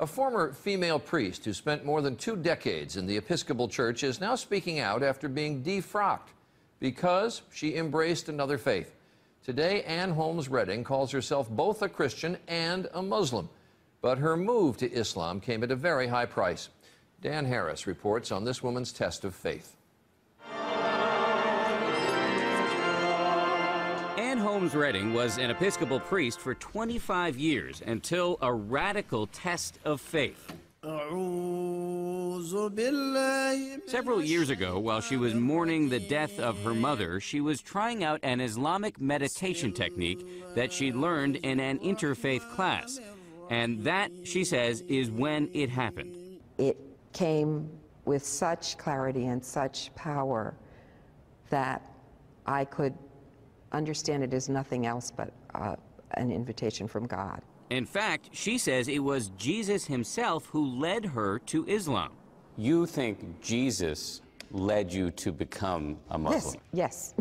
A former female priest who spent more than 2 decades in the Episcopal Church is now speaking out after being defrocked because she embraced another faith. Today, Ann Holmes Redding calls herself both a Christian and a Muslim. But her move to Islam came at a very high price. Dan Harris reports on this woman's test of faith. Ann Holmes Redding was an Episcopal priest for 25 years until a radical test of faith. Several years ago, while she was mourning the death of her mother, she was trying out an Islamic meditation technique that she'd learned in an interfaith class. And that, she says, is when it happened. It came with such clarity and such power that I could understand it as nothing else but an invitation from God. In fact, she says it was Jesus himself who led her to Islam. You think Jesus led you to become a Muslim? Yes.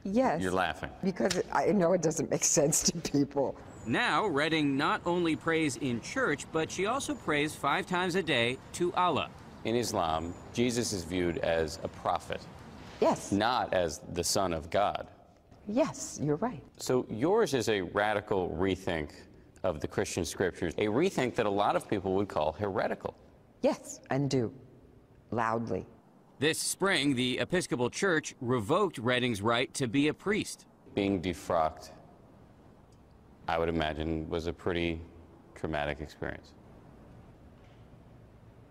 Yes. You're laughing. Because I know it doesn't make sense to people. Now, Redding not only prays in church, but she also prays 5 times a day to Allah. In Islam, Jesus is viewed as a prophet. Yes. Not as the Son of God. Yes, you're right. So yours is a radical rethink of the Christian scriptures, a rethink that a lot of people would call heretical. Yes, and do. Loudly. This spring, the Episcopal Church revoked Redding's right to be a priest. Being defrocked, I would imagine, was a pretty traumatic experience.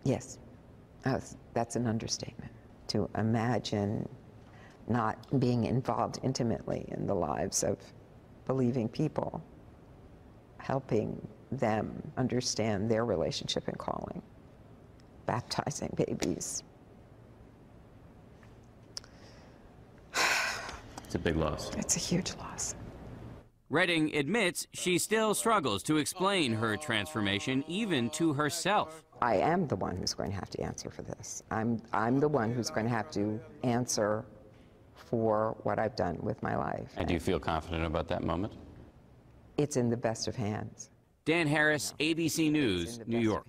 Yes, that's an understatement. To imagine not being involved intimately in the lives of believing people, helping them understand their relationship and calling, baptizing babies. It's a big loss. It's a huge loss. Redding admits she still struggles to explain her transformation, even to herself. I am the one who's going to have to answer for this. I'm the one who's going to have to answer for what I've done with my life. And do you feel confident about that moment? It's in the best of hands. Dan Harris, ABC News, New York.